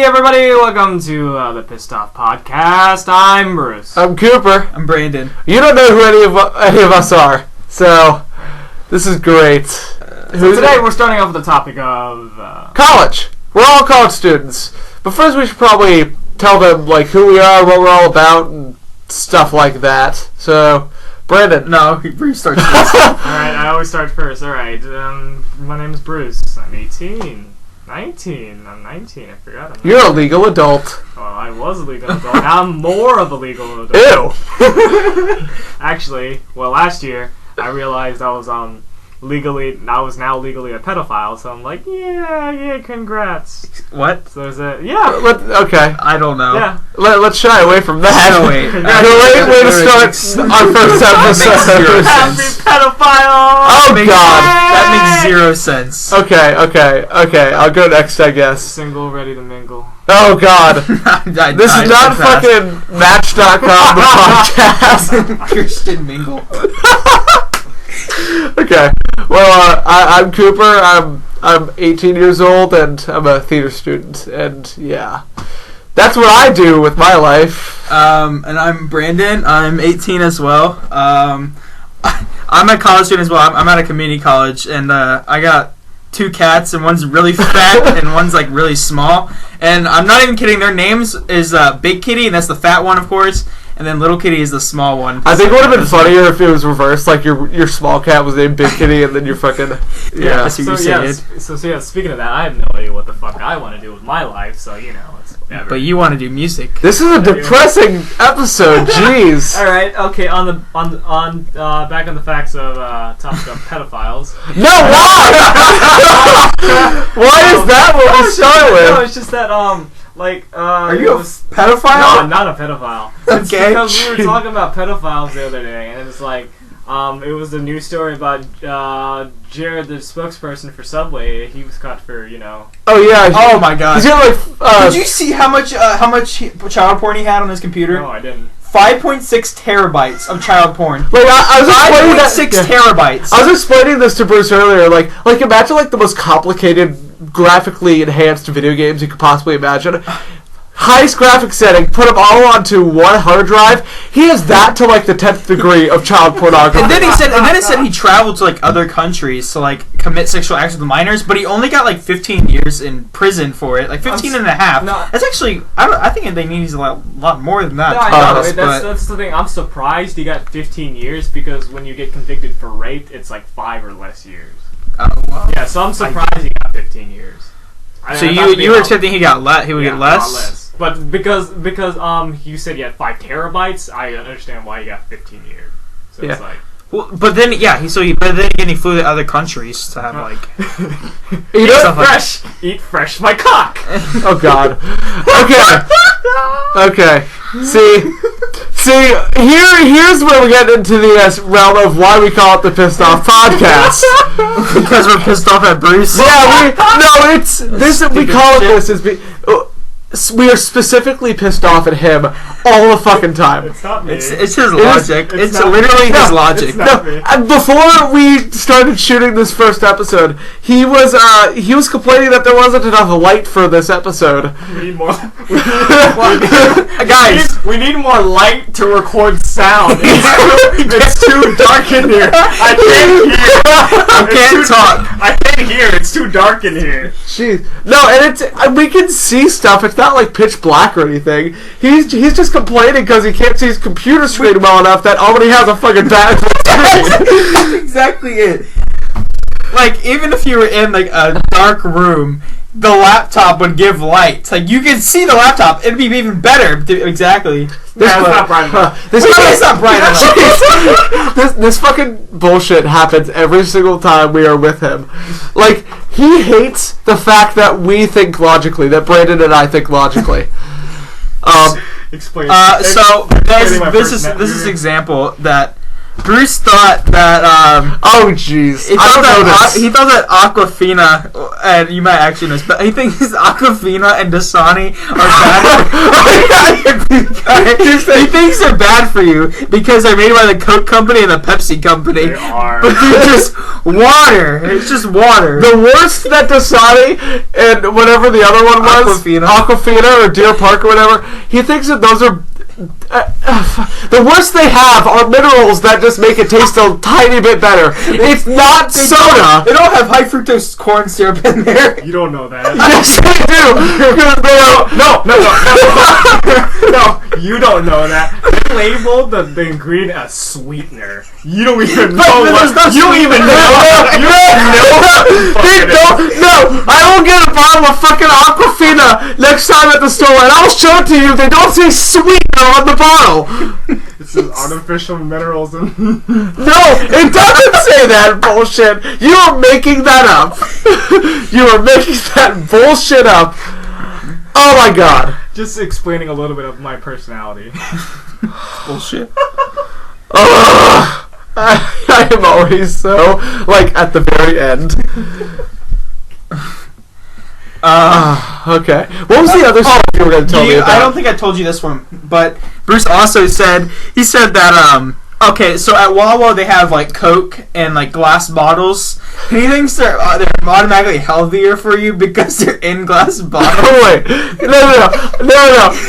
Hey everybody, welcome to the Pissed Off Podcast. I'm Bruce. I'm Cooper. I'm Brandon. You don't know who any of us are, so this is great. So today we're starting off with the topic of... college. We're all college students. But first we should probably tell them like who we are, what we're all about, and stuff like that. So, Brandon. No, Bruce starts first. Alright, I always start first. Alright, my name is Bruce. I'm 18. 19. I'm 19. I forgot. You're a legal adult. Well, I was a legal adult. Now I'm more of a legal adult. Ew. Actually, last year I realized I was now legally a pedophile. So I'm like, yeah, congrats. What? So there's a Okay. I don't know. Yeah. Let's shy away from that. No, wait. Great way to start our first episode. Happy pedophile! Oh God. That makes zero sense. Okay. I'll go next, I guess. Single, ready to mingle. Oh God. This is not fucking Match.com, the podcast. Christian mingle. Okay. Well, I'm Cooper. I'm 18 years old, and I'm a theater student. And yeah, that's what I do with my life. And I'm Brandon. I'm 18 as well. I'm a college student as well. I'm at a community college, and I got 2 cats, and one's really fat and one's like really small. And I'm not even kidding. Their names is Big Kitty, and that's the fat one, of course. And then Little Kitty is the small one. I think it would have been funnier if it was reversed, like your small cat was named Big Kitty, and then your fucking That's what you said. So speaking of that, I have no idea what the fuck I want to do with my life. So it's whatever. But you want to do music. This is a depressing episode. Jeez. All right. Okay. On back on the facts of topic of pedophiles. No, why? Why is that what we start with? No, it's just that Are you a pedophile? No, I'm not a pedophile. It's Okay. because we were talking about pedophiles the other day, and it's like, it was a news story about Jared, the spokesperson for Subway. He was caught for, Oh yeah. Oh my God. He's got Did you see how much child porn he had on his computer? No, I didn't. 5.6 terabytes of child porn. Like I was explaining 5.6 terabytes. I was explaining this to Bruce earlier. Like imagine the most complicated, graphically enhanced video games you could possibly imagine. Highest graphic setting, put them all onto one hard drive. He has that to the 10th degree of child pornography. And then it said he traveled to other countries to commit sexual acts with minors, but he only got 15 years in prison for it, 15 and a half. No. That's actually I think they need a lot more than that. No, I know. That's the thing. I'm surprised he got 15 years because when you get convicted for rape, it's 5 or less years. Oh, well. Yeah, so I'm surprised he got 15 years. So you were accepting he would get less? A lot less. But because you said he had 5 terabytes, I understand why he got 15 years. So yeah. It's well, but then he flew to other countries to have eat fresh my cock. Oh God. Okay. See, here's where we get into the realm of why we call it the Pissed Off Podcast. Because we're pissed off at Bruce. Yeah, we call it this we are specifically pissed off at him all the fucking time. It's not me. It's his logic. It's literally his logic. And before we started shooting this first episode, he was complaining that there wasn't enough light for this episode. We need more. Guys, we need more light to record sound. It's too dark in here. I can't talk. I can't hear. It's too dark in here. Jeez. No, and we can see stuff. It's not pitch black or anything. He's just complaining because he can't see his computer screen well enough that already has a fucking bad screen. That's exactly it. Even if you were in a dark room, the laptop would give light. You can see the laptop. It'd be even better. Exactly. It's not bright enough. It's not bright enough. This fucking bullshit happens every single time we are with him. He hates the fact that we think logically, that Brandon and I think logically. Explain. So this is example that Bruce thought that Oh jeez. he thought that Aquafina, and you might actually know this, but he thinks Aquafina and Dasani are bad. He thinks they're bad for you because they're made by the Coke company and the Pepsi company. They are. But they're just water. It's just water. The worst that Dasani and whatever the other one was, Aquafina or Deer Park or whatever, he thinks that those are the worst they have are minerals that just make it taste a tiny bit better. It's not soda. They don't have high fructose corn syrup in there. You don't know that. Yes, they do. No, you don't know that. They labeled the ingredient as sweetener. You don't even know what. You don't even know. You don't know. They don't. No, I will get a bottle of fucking Aquafina next time at the store, and I'll show it to you. They don't say sweetener on the bottle. This is artificial minerals and. No, it doesn't say that bullshit. You are making that up. You are making that bullshit up. Oh my god. Just explaining a little bit of my personality. Bullshit. I am already so, like, at the very end. Okay. What was the other stuff you were going to tell me about? I don't think I told you this one, but Bruce also said that okay, so at Wawa they have like Coke and like glass bottles. He thinks they're automatically healthier for you because they're in glass bottles. Oh wait, no.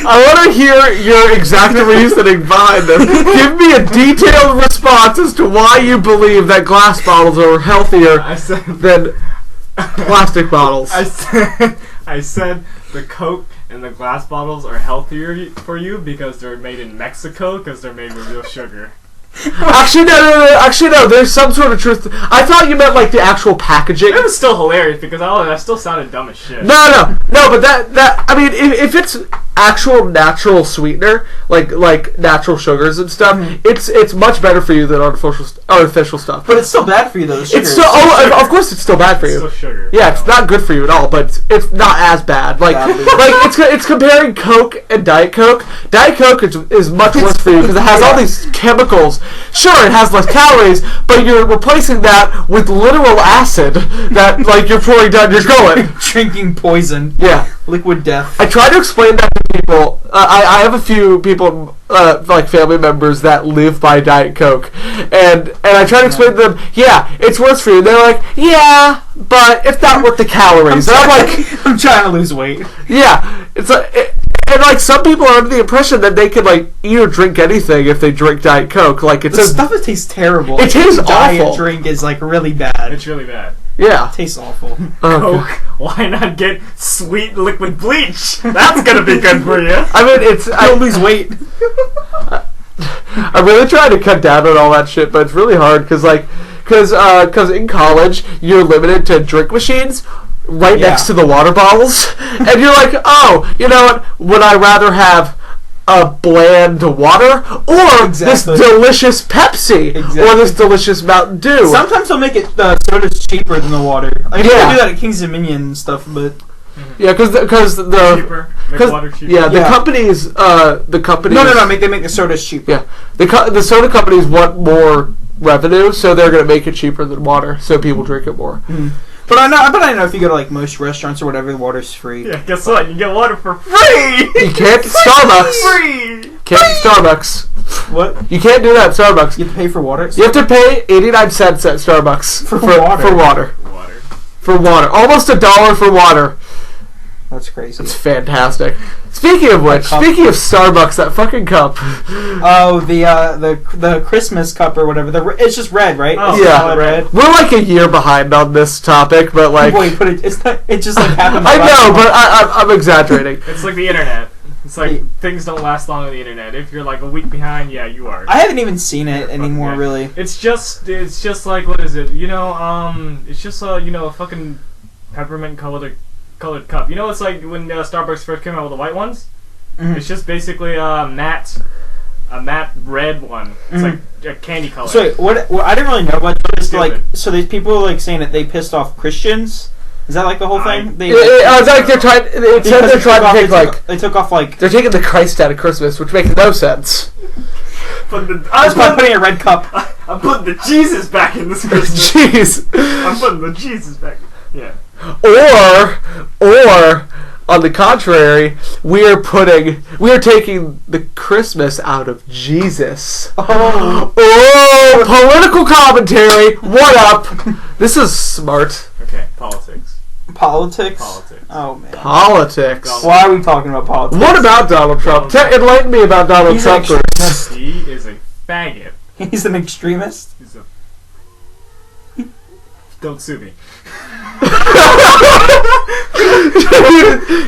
I want to hear your exact reasoning behind this. Give me a detailed response as to why you believe that glass bottles are healthier than plastic bottles. I said the Coke and the glass bottles are healthier for you because they're made in Mexico because they're made with real sugar. Actually, no. There's some sort of truth. I thought you meant like the actual packaging. It was still hilarious because I still sounded dumb as shit. No. But that I mean, if it's actual natural sweetener, like natural sugars and stuff, it's much better for you than artificial stuff. But it's still bad for you though. It's still of course it's still bad for you. It's still sugar. Yeah, it's not good for you at all, but it's not as bad. Like it's comparing Coke and Diet Coke. Diet Coke is much worse for you because it has all these chemicals. Sure, it has less calories, but you're replacing that with literal acid that like you're pouring down your gullet. Drinking poison. Yeah. Liquid death. I try to explain that to people. I have a few people, like family members, that live by Diet Coke, and I try to explain to them, yeah, it's worse for you. They're like, yeah, but it's not worth the calories. And I'm like, I'm trying to lose weight. Yeah, it's like. And like some people are under the impression that they can like eat or drink anything if they drink Diet Coke. Like it's stuff that tastes terrible. It tastes awful. Diet drink is like really bad. It's really bad. Yeah, it tastes awful. Coke. Why not get sweet liquid bleach? That's gonna be good for you. I mean, you'll lose weight. I'm really trying to cut down on all that shit, but it's really hard because in college you're limited to drink machines right next to the water bottles, and you're like, oh, you know what? Would I rather have a bland water or this delicious Pepsi or this delicious Mountain Dew? Sometimes they'll make it soda's cheaper than the water. They do that at Kings Dominion and stuff, but yeah, because the water cheaper. Yeah, the companies no, they make the sodas cheaper. Yeah, the soda companies want more revenue, so they're going to make it cheaper than water, so people drink it more. But I know if you go to like most restaurants or whatever, the water's free. Yeah, guess what? You get water for free. You can't at Starbucks. Free. Can't at Starbucks. What? You can't do that at Starbucks. You have to pay for water. You have to pay 89 cents at Starbucks for water. For water, almost $1 for water. That's crazy. That's fantastic. Speaking of which, speaking of Starbucks, that fucking cup. Oh, the Christmas cup or whatever. It's just red, right? Oh, it's yeah, red. We're like a year behind on this topic, but like, boy, but it just like happened. I know, but I'm exaggerating. It's like the internet. It's like things don't last long on the internet. If you're like a week behind, yeah, you are. I haven't even seen it anymore, really. It's just like, what is it? It's just a fucking peppermint colored cup. You know, it's like when Starbucks first came out with the white ones. It's just basically a matte red one. It's like a candy color. So what I didn't really know about this. Like, so these people like saying that they pissed off Christians. Is that like the whole thing? They're trying to take like they took off like they're taking the Christ out of Christmas, which makes no sense. I'm putting a red cup. I'm putting the Jesus back in this Christmas. Jeez. I'm putting the Jesus back. Yeah. Or on the contrary, we are taking the Christmas out of Jesus. Oh, political commentary. What up? This is smart. Okay, politics. Politics? Oh, man. Politics. Why are we talking about politics? What about Donald Trump? Enlighten me about Donald Trump first. He is a faggot. He's an extremist? Don't sue me.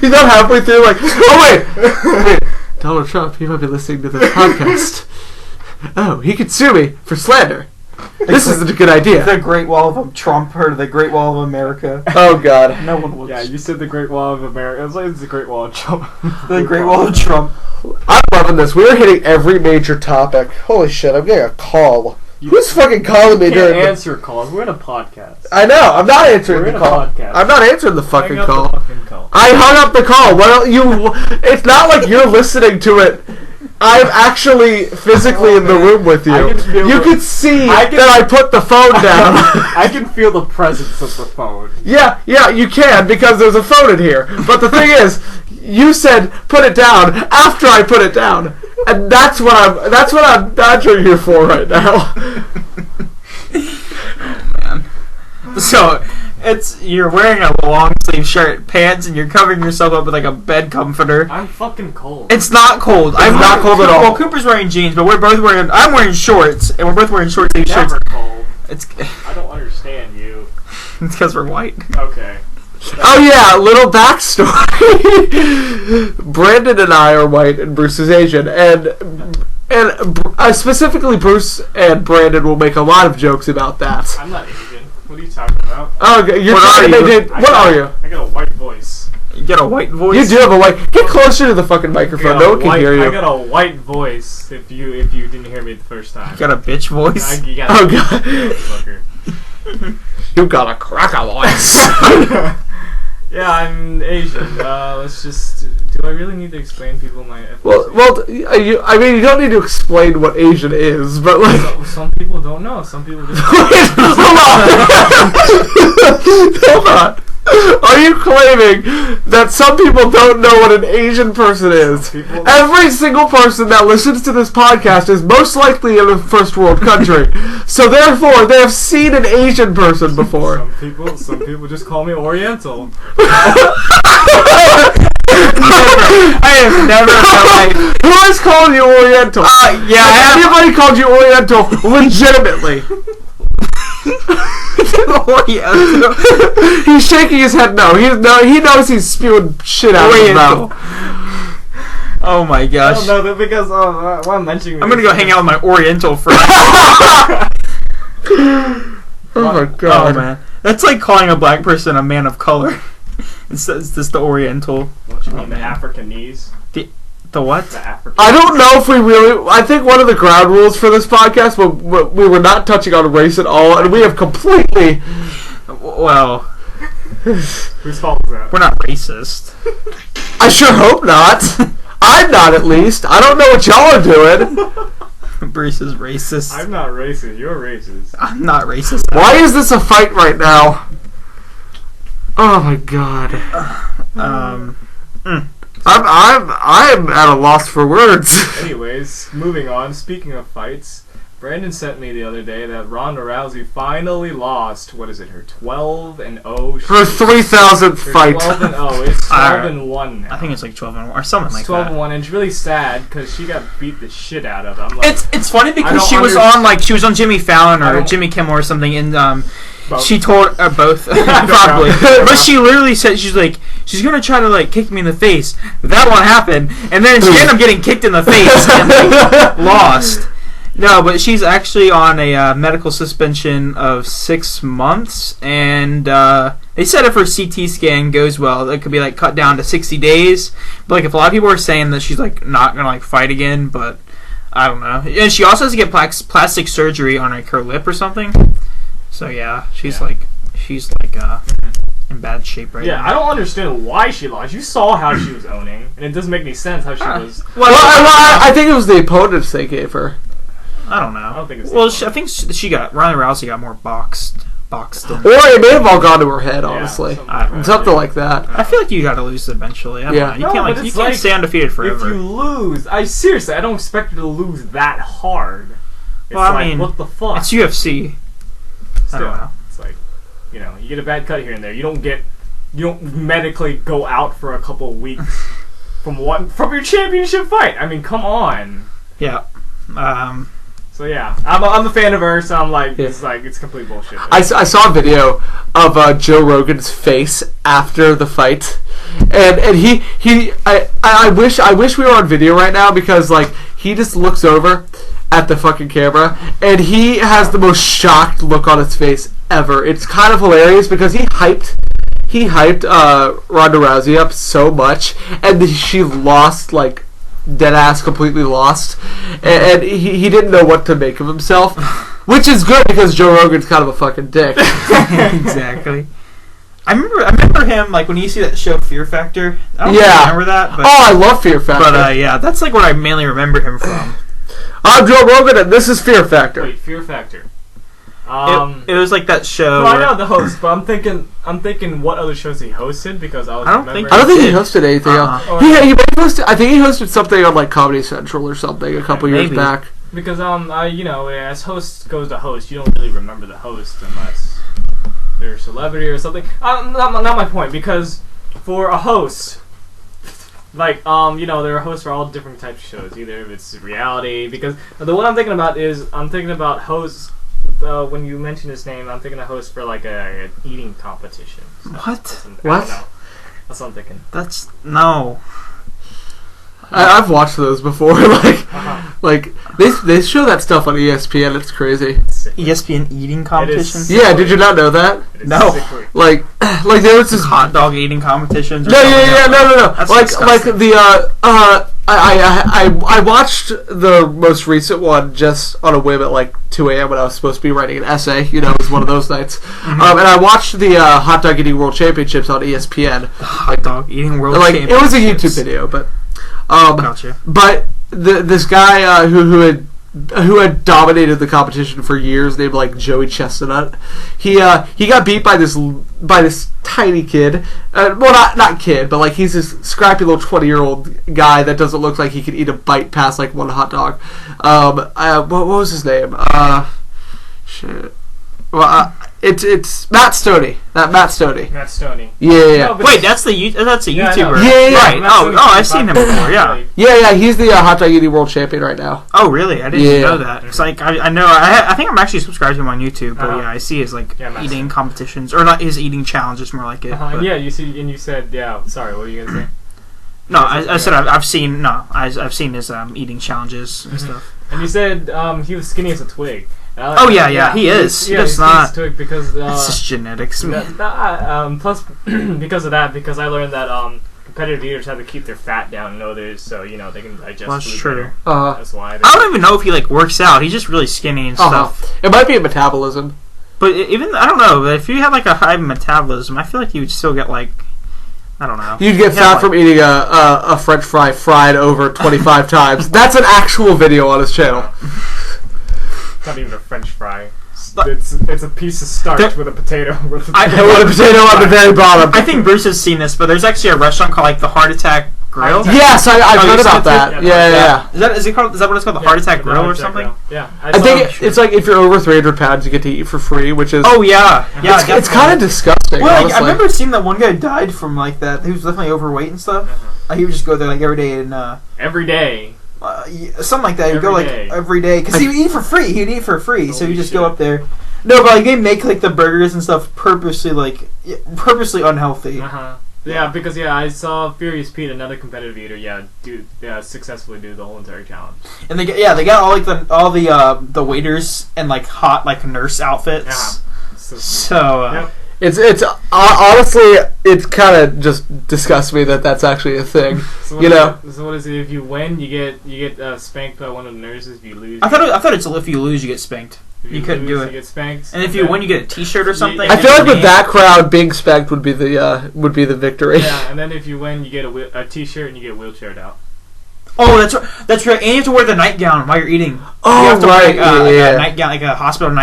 He's not halfway through like, oh wait, Donald Trump, he might be listening to this podcast. Oh, he could sue me for slander. This isn't a good idea. The Great Wall of Trump heard the Great Wall of America. Oh God. No one will. Yeah, you said the Great Wall of America. It's like it's the Great Wall of Trump. The Great Wall of Trump. I'm loving this. We're hitting every major topic. Holy shit, I'm getting a call. Who's fucking calling me during answer calls. We're in a podcast. I know. I'm not answering the call. Podcast. I'm not answering the fucking call. The fucking call. I hung up the call. Why don't you? It's not like you're listening to it. I'm actually physically in the room with you. You could see that I put the phone down. I can feel the presence of the phone. Yeah, you can because there's a phone in here. But the thing is, you said put it down after I put it down. And that's what I'm badgering you for right now. Oh man. So you're wearing a long sleeve shirt, pants, and you're covering yourself up with like a bed comforter. I'm fucking cold. It's not cold. I'm not cold at all. Well, Cooper's wearing jeans, but I'm wearing shorts, and we're both wearing short sleeve shirts. Never cold. It's I don't understand you. It's because we're white. Okay. Oh yeah, little backstory. Brandon and I are white, and Bruce is Asian, and specifically Bruce and Brandon will make a lot of jokes about that. I'm not Asian. What are you talking about? Oh, you're trying to make it. What are you? I got a white voice. You got a white voice? You do have a white. Get closer to the fucking microphone. No one can hear you. I got a white voice. If you didn't hear me the first time. You got a bitch voice? Oh god. Fucker. You got a cracker voice. Yeah, I'm Asian. Let's just. Do I really need to explain people my ethnicity? Well, you don't need to explain what Asian is, but like. Some people don't know. Some people just. Hold on. Are you claiming that some people don't know what an Asian person is? Every single person that listens to this podcast is most likely in a first world country. So therefore, they have seen an Asian person before. Some people just call me Oriental. I have never in my life. Who has called you Oriental? Yeah, has anybody called you Oriental legitimately? He's shaking his head no. He knows he's spewing shit out of his mouth. Oh my gosh. No, because while I'm mentioning I'm gonna go hang out with my Oriental friends. Oh my god. Oh man. That's like calling a black person a man of color. It's just the Oriental. What you mean, the Africanese? The what? The African. I don't know if we really. I think one of the ground rules for this podcast we were not touching on race at all, and we have completely. Well, whose fault is that? We're not racist. I sure hope not. I'm not, at least. I don't know what y'all are doing. Bruce is racist. I'm not racist. You're racist. I'm not racist. Why is this a fight right now? Oh my god. I'm at a loss for words. Anyways, moving on. Speaking of fights, Brandon sent me the other day that Ronda Rousey finally lost. What is it? Her 12-0. Her 3,000th fight. 12-0. It's 12-1 now. I think it's like 12-1 or something like that. 12-1, and it's really sad because she got beat the shit out of. I'm like, it's funny because she was on Jimmy Fallon or Jimmy Kimmel or something, and she told both probably, but she literally said she's gonna try to like kick me in the face. But that won't happen, and then she ended up getting kicked in the face and like, lost. No, but she's actually on a medical suspension of 6 months, and they said if her CT scan goes well, it could be like cut down to 60 days. But like if a lot of people are saying that she's like not gonna like fight again, but I don't know. And she also has to get plastic surgery on like her lip or something. So yeah, she's like in bad shape right now. Yeah, I don't understand why she lost. You saw how she was owning, and it doesn't make any sense how she was. Well, I think it was the opponents they gave her. I don't know. I don't think it's. Well, I think she got Ronda Rousey got more boxed. Or it may have all gone to her head, honestly. Something like that. I feel like you got to lose eventually. I don't know. You can't you can't stay undefeated forever. If you lose, I don't expect you to lose that hard. It's I mean, what the fuck? It's UFC. Still, I don't know. It's like, you get a bad cut here and there. You don't medically go out for a couple of weeks from your championship fight. I mean, come on. Yeah. So yeah, I'm a fan of her. So I'm like, it's complete bullshit. I saw a video of Joe Rogan's face after the fight, and I wish we were on video right now because like he just looks over at the fucking camera and he has the most shocked look on his face ever. It's kind of hilarious because he hyped Ronda Rousey up so much, and she lost like. Deadass completely lost, and he didn't know what to make of himself, which is good because Joe Rogan's kind of a fucking dick. Exactly. I remember him like when you see that show Fear Factor. I don't remember that. But, I love Fear Factor. But yeah, that's like what I mainly remember him from. I'm Joe Rogan, and this is Fear Factor. Wait, Fear Factor. It was like that show. No, I know the host, but I'm thinking what other shows he hosted because I don't think he hosted anything else. He hosted. I think he hosted something on like Comedy Central or something a couple years back. Because as host goes to host, you don't really remember the host unless they're a celebrity or something. Not my point, because for a host, like there are hosts for all different types of shows. Either if it's reality, because the one I'm thinking about hosts. When you mention his name, I'm thinking a host for like an eating competition. So what? What? That's what I'm thinking. That's no. I've watched those before. Like they show that stuff on ESPN. It's crazy. ESPN eating competitions. Yeah, did you not know that? No. Like there was this hot dog eating competitions. No. That's like disgusting. I watched the most recent one just on a whim at like 2 a.m. when I was supposed to be writing an essay. It was one of those nights. Mm-hmm. And I watched the Hot Dog Eating World Championships on ESPN. Hot Dog Eating World Championships. It was a YouTube video, but gotcha. But this guy who had dominated the competition for years, named like Joey Chestnut, he got beat by this tiny kid. Well, not kid, but like he's this scrappy little 20-year-old guy that doesn't look like he could eat a bite past like one hot dog. What was his name? Shit. Well, it's Matt Stoney. Matt Stoney. Matt Stoney. Yeah. No, wait, that's a YouTuber. Yeah. Right. Oh, I've seen him before. Yeah. Yeah. He's the hot dog eating world champion right now. Oh, really? I didn't know that. It's like I know. I think I'm actually subscribed to him on YouTube. But I see his like eating competitions or not his eating challenges, more like it. Yeah, you see, and you said Sorry, what were you gonna say? No, I said I've seen his eating challenges and stuff. And you said he was skinny as a twig. He is. He does not. Because it's just genetics. Plus, because of that, because I learned that competitive eaters have to keep their fat down in others, so they can digest. Well, that's food true. Better. That's why. I don't even know if he like works out. He's just really skinny and stuff. It might be a metabolism. But even I don't know. If you have like a high metabolism, I feel like you would still get like. I don't know. You'd get fat from eating a French fry fried over 25 times. That's an actual video on his channel. Not even a French fry. It's a piece of starch with a potato. With a potato on the very bottom. I think Bruce has seen this, but there's actually a restaurant called like the Heart Attack Grill. Yes, I've heard about that. Yeah. Is that what it's called? The Heart Attack Grill or something? Yeah. I think it's like if you're over 300 pounds, you get to eat for free, which is. Oh yeah. It's kind of disgusting. Well, I remember seeing that one guy died from like that. He was definitely overweight and stuff. He would just go there like every day and. Every day. Something like that. He'd go like every day because he would eat for free. He'd eat for free, so he'd just go up there. No, but like they make like the burgers and stuff purposely unhealthy. Yeah, because I saw Furious Pete, another competitive eater, successfully do the whole entire challenge. And they got all the waiters and like hot like nurse outfits. So. It's honestly, it kind of just disgusts me that that's actually a thing. So what is it? If you win, you get spanked by one of the nurses. If you lose, I thought it's if you lose, you get spanked. You couldn't do it. You get spanked. And if you win, you get a T-shirt or something. I feel like with that crowd, being spanked would be the victory. Yeah, and then if you win, you get a T-shirt and you get wheelchaired out. Oh, that's right. And you have to wear the nightgown while you're eating. Oh, you have to right. wear a nightgown, like a hospital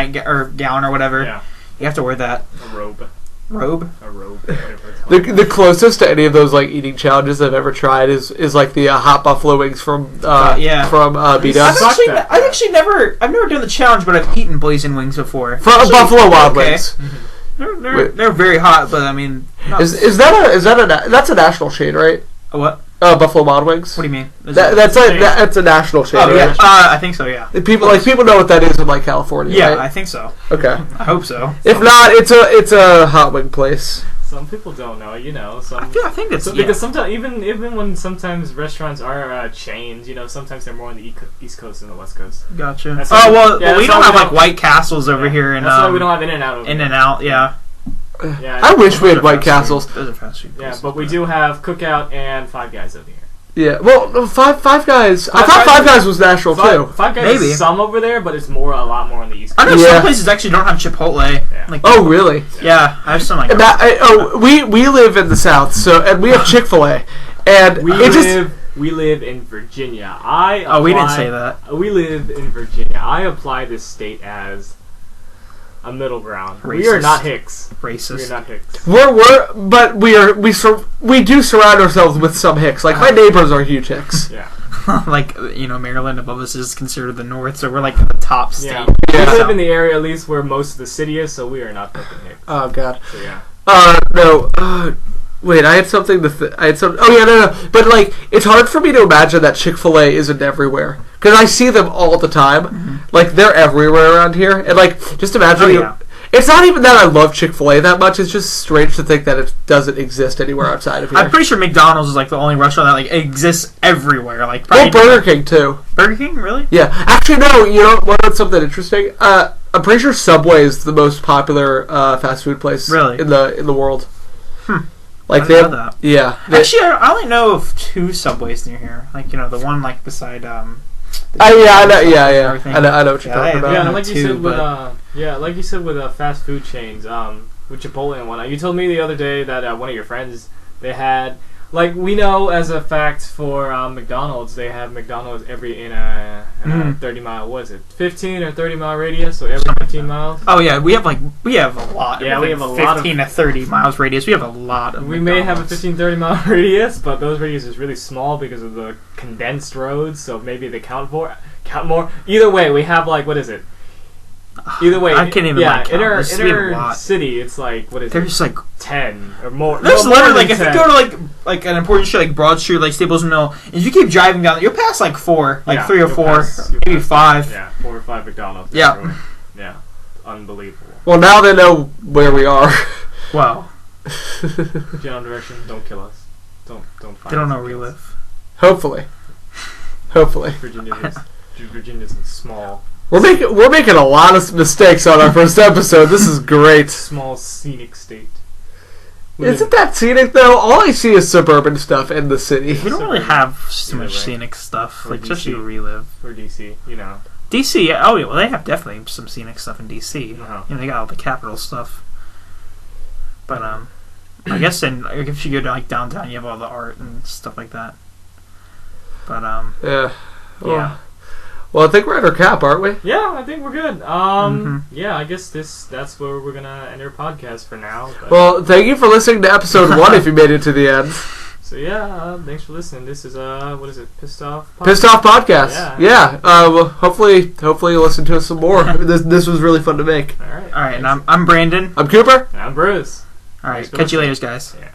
gown or whatever. Yeah. You have to wear that. A robe. Robe? A robe. Whatever it's called. The closest to any of those like eating challenges I've ever tried is like the hot buffalo wings from B-Dubs. I've actually never done the challenge, but I've eaten blazing wings before. From Buffalo Wild Wings. They're very hot, but I mean, that's a national chain, right? a what? Buffalo Wild Wings. What do you mean? That's a national chain. Oh yeah, right? I think so. Yeah. People know what that is in like California. Yeah, right? I think so. Okay. I hope so. If not, it's a hot wing place. Some people don't know, I think it's because sometimes even when sometimes restaurants are chains, sometimes they're more on the East Coast than the West Coast. Gotcha. That's we don't have like White Castles over here, and that's why we don't have In-N-Out. In-N-Out, yeah. Yeah, I wish we had White Castles. Those are fast food. Yeah, but we do have Cookout and Five Guys over here. Yeah, well, Five Guys. I thought Five Guys was national too. Five Guys Maybe. is some over there, but it's a lot more on the East I Coast. know some places actually don't have Chipotle. Yeah. Like, Oh, really? yeah, I have some like We live in the South, and we have Chick-fil-A, and we live in Virginia. we didn't say that. We live in Virginia. I apply this state as a middle ground. Racist. We are not Hicks. Racist. We are not Hicks. we do surround ourselves with some Hicks. Like my neighbors are huge Hicks. Yeah. Like, Maryland above us is considered the North, so we're like the top state. Yeah. We live in the area at least where most of the city is, so we are not fucking Hicks. Oh God. So yeah. No. Wait, I had something to. Oh yeah, no. But like, it's hard for me to imagine that Chick-fil-A isn't everywhere because I see them all the time. Mm-hmm. Like they're everywhere around here, and like, just imagine. Yeah. It's not even that I love Chick-fil-A that much. It's just strange to think that it doesn't exist anywhere outside of here. I'm pretty sure McDonald's is like the only restaurant that like exists everywhere. Like well, Burger King too. Burger King, really? Yeah, actually, no. You know what's something interesting? I'm pretty sure Subway is the most popular fast food place really in the world. Like I didn't know that. Yeah. Actually, I only know of 2 Subways near here. Like the one like beside I know what you're talking about. Yeah, like you said with fast food chains, with Chipotle and whatnot. You told me the other day that one of your friends they had. Like, we know as a fact for McDonald's, they have McDonald's in a 30-mile, what is it, 15 or 30-mile radius, so every 15 miles? Oh, yeah, we have a lot. Yeah, we have a lot of 15 to 30 miles radius. We have a lot of We McDonald's. may have a 15, 30-mile radius, but those radius is really small because of the condensed roads, so maybe they count more. Either way, we have, like, what is it? Either way, I can't even in our lot. city, it's like, what is There's it? like 10 or more. There's no, literally more like than if 10. you go to like an important street like Broad Street, like Staples Mill, and if you keep driving down, you'll pass like 4, like 3 or 4, maybe 5. Yeah, 4 or 5 McDonald's. Yeah. Everywhere. Yeah, unbelievable. Well, now they know where we are. Wow. General direction, don't kill us. Don't find They don't us know where we and kill us. live. Hopefully. Virginia's small. We're making a lot of mistakes on our first episode. This is great. Small scenic state. Isn't that scenic though? All I see is suburban stuff in the city. We don't really have too much Either way. scenic stuff, Or like especially DC. where we live. Or DC, DC, yeah, oh yeah, well they have definitely some scenic stuff in DC. Uh-huh. They got all the capital stuff. But I guess if you go to like downtown, you have all the art and stuff like that. But Yeah. yeah. Well, I think we're at our cap, aren't we? Yeah, I think we're good. Yeah, I guess that's where we're gonna end our podcast for now. But, Well, thank you for listening to episode 1 if you made it to the end. so yeah, thanks for listening. This is what is it? Pissed Off Podcast? Pissed Off Podcast. Yeah. Well, hopefully you'll listen to us some more. This was really fun to make. All right. All right, and I'm Brandon. I'm Cooper. And I'm Bruce. All right, Thanks for catch you listening. later, guys. Yeah.